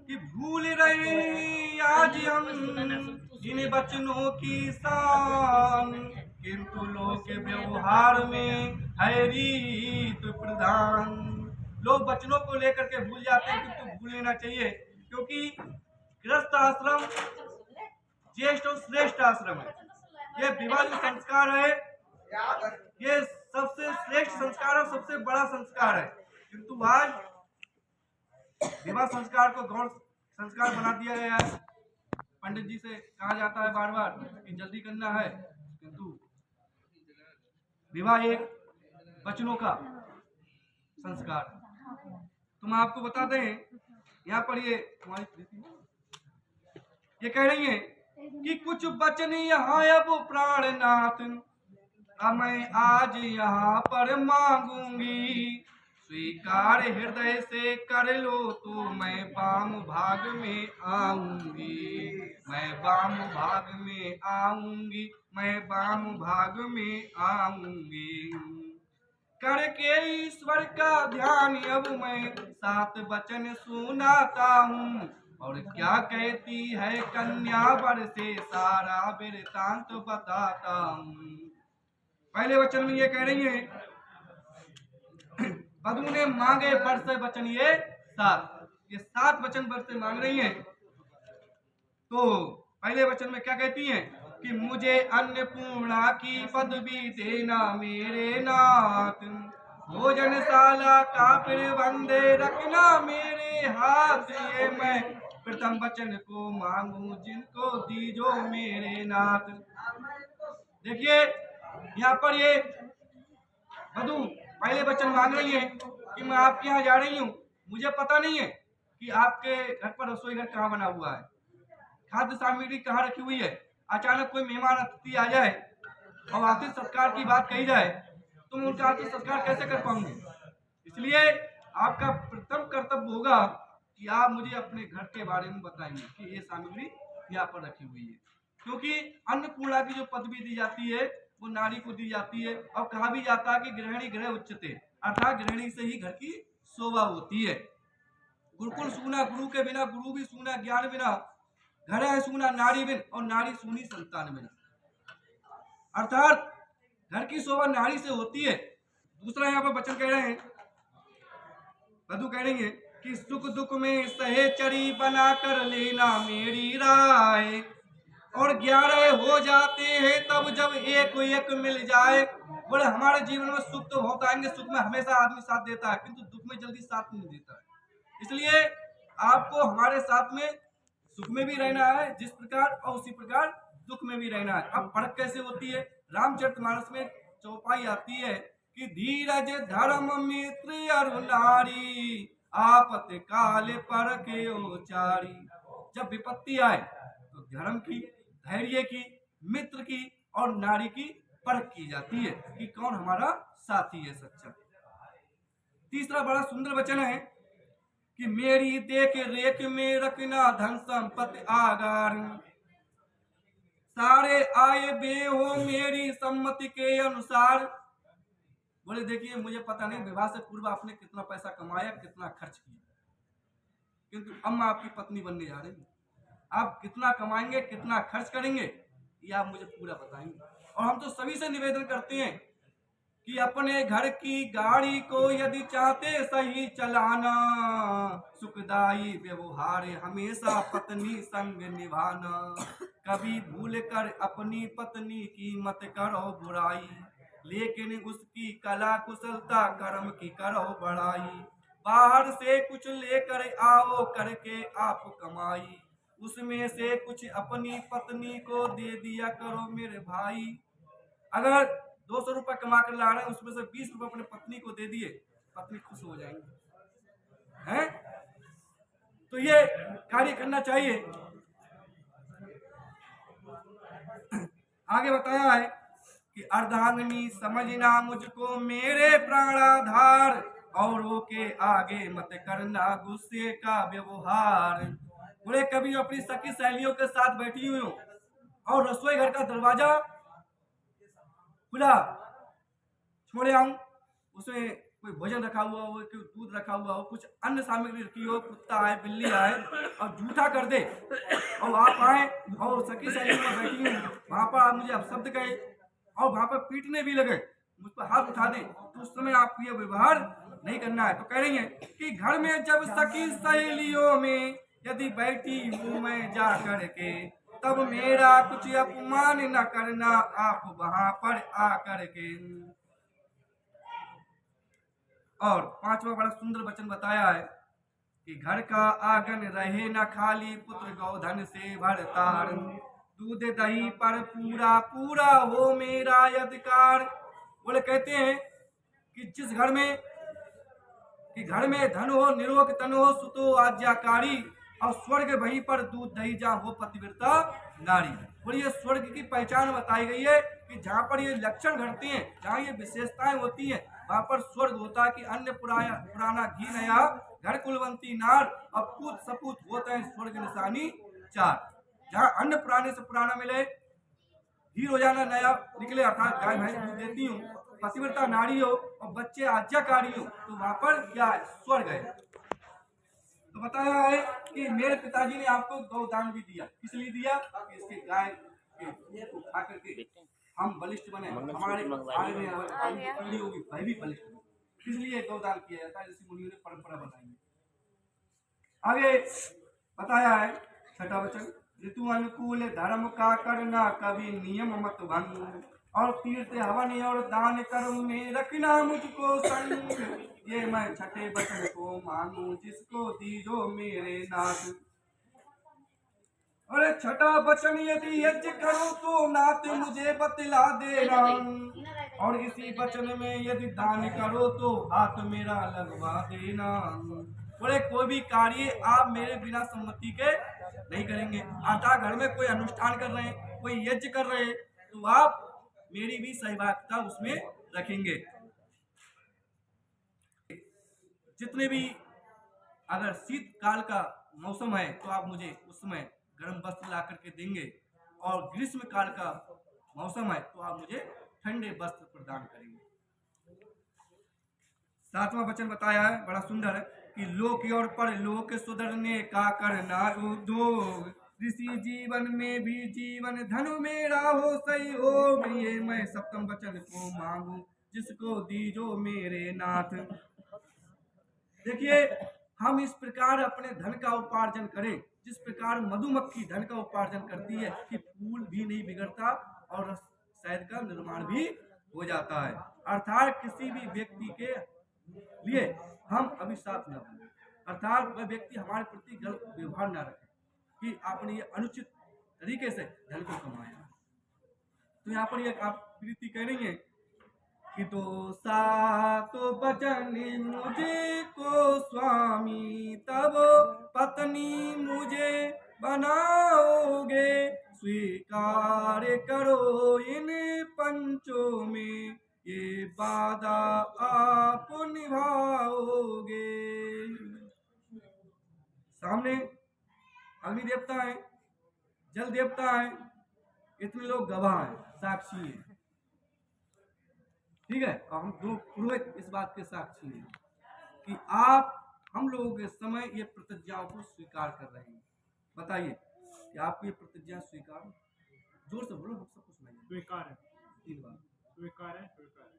कि भूल रहे आज हम इन बचनों की शान, किंतु लोक व्यवहार में है रीत प्रधान। लोग वचनों को लेकर के भूल जाते हैं, किंतु भूल लेना चाहिए, क्योंकि गृहस्थ आश्रम ज्येष्ठ और श्रेष्ठ आश्रम है। ये विवाह जो संस्कार है, ये सबसे श्रेष्ठ संस्कार और सबसे बड़ा संस्कार है, किंतु आज विवाह संस्कार को गौण संस्कार बना दिया गया है। पंडित जी से कहा जाता है बार बार कि जल्दी करना है, किंतु विवाह एक वचनों का संस्कार। तो मैं आपको बता दें, यहाँ पर ये कह रही है कि कुछ वचन यहाँ अब प्राणनाथ मैं आज यहाँ पर मांगूंगी, स्वीकार हृदय से कर लो तो मैं वाम भाग में आऊंगी, मैं वाम भाग में आऊंगी, मैं वाम भाग में आऊंगी। करके ईश्वर का ध्यान अब मैं 7 वचन सुनाता हूँ, और क्या कहती है कन्या वर से सारा वृतांत बताता हूँ। पहले वचन में ये कह रही है, वधू ने मांगे वर से वचन ये 7, ये 7 वचन वर से मांग रही है। तो पहले वचन में क्या कहती हैं कि मुझे अन्नपूर्णा की पदवी देना मेरे नाथ, भोजनशाला का प्रबंध रखना मेरे हाथ, ये मैं प्रथम वचन को मांगू जिनको दीजो मेरे नाथ। देखिए यहाँ पर ये वधू पहले वचन मांग रही है कि मैं आपके यहाँ जा रही हूँ, मुझे पता नहीं है कि आपके घर पर रसोई घर कहाँ बना हुआ है, खाद्य सामग्री कहाँ रखी हुई है। अचानक कोई मेहमान अतिथि आ जाए और आतिथ्य सत्कार की बात कही जाए तो मैं उनका आतिथ्य सत्कार कैसे कर पाऊंगी। इसलिए आपका प्रथम कर्तव्य होगा कि आप मुझे अपने घर के बारे में बताएंगे कि ये सामग्री यहाँ पर रखी हुई है, क्योंकि अन्नपूर्णा की जो पदवी दी जाती है वो नारी को दी जाती है। और कहा भी जाता है कि गृहिणी गृह उच्चते, अर्थात गृहिणी से ही घर की शोभा होती है। गुरुकुल सूना गुरु के बिना, गुरु भी सूना ज्ञान बिना, घर है सूना नारी बिन, और नारी सूनी संतान बिन। अर्थात घर की शोभा नारी से होती है। दूसरा यहाँ पर वचन कह रहे हैं, वधू कह रही है कि सुख दुख में सहेचरी बना कर लेना मेरी राय, और 11 हो जाते हैं तब जब एक एक मिल जाए। बोले हमारे जीवन में सुख तो बहुत आएंगे, सुख में हमेशा आदमी साथ देता है, किंतु दुख में जल्दी साथ नहीं देता है। इसलिए आपको हमारे साथ में सुख में भी रहना है जिस प्रकार, और उसी प्रकार दुख में भी रहना है। अब फर्क कैसे होती है, रामचरितमानस में चौपाई आती है कि धीरज धर्म मित्र अरु नारी, आपत काल पर के ओचारी। जब विपत्ति आए तो धर्म की, धैर्य की, मित्र की और नारी की परख की जाती है कि कौन हमारा साथी है सच्चा। तीसरा बड़ा सुंदर वचन है कि मेरी देख रेख में रखना धन संपत्ति आगार, सारे आए बे हो मेरी सम्मति के अनुसार। बोले देखिए मुझे पता नहीं विवाह से पूर्व आपने कितना पैसा कमाया, कितना खर्च किया, किंतु अब मैं आपकी पत्नी बनने जा रही हूँ। आप कितना कमाएंगे, कितना खर्च करेंगे, ये आप मुझे पूरा बताएंगे। और हम तो सभी से निवेदन करते हैं कि अपने घर की गाड़ी को यदि चाहते सही चलाना, सुखदायी व्यवहार हमेशा पत्नी संग निभाना, कभी भूल कर अपनी पत्नी की मत करो बुराई, लेकिन उसकी कला कुशलता कर्म की करो बढ़ाई, बाहर से कुछ लेकर आओ करके आप कमाई, उसमें से कुछ अपनी पत्नी को दे दिया करो मेरे भाई। अगर 200 रुपए कमा कर ला रहे हैं, उसमें से 20 रुपए अपने पत्नी को दे दिए, पत्नी खुश हो जाएंगे हैं। तो ये कार्य करना चाहिए। आगे बताया है कि अर्धांगिनी समझना मुझको मेरे प्राणाधार, औरों के आगे मत करना गुस्से का व्यवहार। बोले कभी अपनी सखी सहेलियों के साथ बैठी हुई हूँ और रसोई घर का दरवाजा खुला छोड़े आऊं, उसमें कोई भोजन रखा हुआ हो, कोई दूध रखा हुआ हो, कुछ अन्य सामग्री रखी हो, कुत्ता आए, बिल्ली आए और झूठा कर दे और आप आए और सखी सहेली में बैठी हूँ, वहां पर आप मुझे अपशब्द कहे और वहां पर पीटने भी लगे, मुझ पर हाथ उठा दे, तो उस समय आपको ये व्यवहार नहीं करना है। तो कह रही है कि घर में जब सखी सहेलियों में यदि बैठी हूँ मैं जा करके, तब मेरा कुछ अपमान न करना आप वहां पर आकर के। और पांचवा बड़ा सुंदर वचन बताया है कि घर का आंगन रहे न खाली, पुत्र गौधन से भरतार, दूध दही पर पूरा पूरा हो मेरा अधिकार। बोले कहते हैं कि जिस घर में धन हो, निरोग तन हो, सुतो आज्ञाकारी, और स्वर्ग वहीं पर दूध दही जहाँ हो पतिव्रता नारी। और ये स्वर्ग की पहचान बताई गई है कि जहाँ पर ये लक्षण घटते हैं, जहाँ ये विशेषताएं होती हैं, वहां पर स्वर्ग होता है कि अन्य पुराना घी नया, घर कुलवंती नार, और पूत सपूत होते हैं स्वर्ग निशानी चार। जहाँ अन्य पुराने से पुराना मिले, घी रोजाना नया निकले, अर्थात गाय भैंस दूध देती हूँ, पतिव्रता नारी हो और बच्चे आज्ञाकारी हो, तो वहां पर क्या है? स्वर्ग है। तो बताया है कि मेरे पिताजी ने आपको गौदान भी दिया, किस लिए दिया? कि इसके गाय के दूध को खा करके हम बलिष्ठ बने, हमारे आगे में पीढ़ी होगी वह भी बलिष्ठ बने, इसलिए गौदान किया जाता है, जैसे मुनियों ने परंपरा बताई है। आगे बताया है छठा वचन, ऋतु अनुकूल धर्म का करना कभी नियम मत भंग, और तीर्थ हवन और दान कर्म में रखना मुझको संग, ये मैं छठे वचन को मानूं जिसको दीजो मेरे नाथ। अरे छठा वचन, यदि यज्ञ करो तो नाथ मुझे बतला देना, और इसी वचन में यदि दान करो तो हाथ मेरा लगवा देना। बोले कोई भी कार्य आप मेरे बिना सम्मति के नहीं करेंगे, अर्थात घर में कोई अनुष्ठान कर रहे हैं, कोई यज्ञ कर रहे हैं, तो आप मेरी भी सहभागिता उसमें रखेंगे। जितने भी अगर शीतकाल का मौसम है तो आप मुझे उस समय गर्म वस्त्र ला करके देंगे, और ग्रीष्म काल का मौसम है तो आप मुझे ठंडे वस्त्र प्रदान करेंगे। सातवां वचन बताया है बड़ा सुंदर है कि लोक और परलोक सुधरने का करना उद्योग, ऋषि जीवन में भी जीवन धन मेरा हो सही हो, ये मैं सप्तम वचन को मांगू जिसको दीजो मेरे नाथ। देखिए, हम इस प्रकार अपने धन का उपार्जन करें जिस प्रकार मधुमक्खी धन का उपार्जन करती है कि फूल भी नहीं बिगड़ता और शहद का निर्माण भी हो जाता है। अर्थात किसी भी व्यक्ति के लिए हम अभिशाप न बने, अर्थात वह व्यक्ति हमारे प्रति गलत व्यवहार न रखे कि आपने ये अनुचित तरीके से धन को कमाया। तो यहाँ पर एक आप प्रीति कह रही है कि तो सातो बचन मुझे को स्वामी तब पत्नी मुझे बनाओगे, स्वीकार करो इन पंचों में ये वादा आप निभाओगे। सामने अग्नि देवता है, जल देवता है, इतने लोग गवाह हैं, साक्षी हैं, ठीक है, और हम दो पुरोहित इस बात के साक्षी हैं कि आप हम लोगों के समय ये प्रतिज्ञाओं को स्वीकार कर रहे हैं। बताइए कि आपको ये प्रतिज्ञा स्वीकार, जोर से बोलो, हम सब कुछ नहीं स्वीकार है, तीन बार स्वीकार है, स्वीकार है।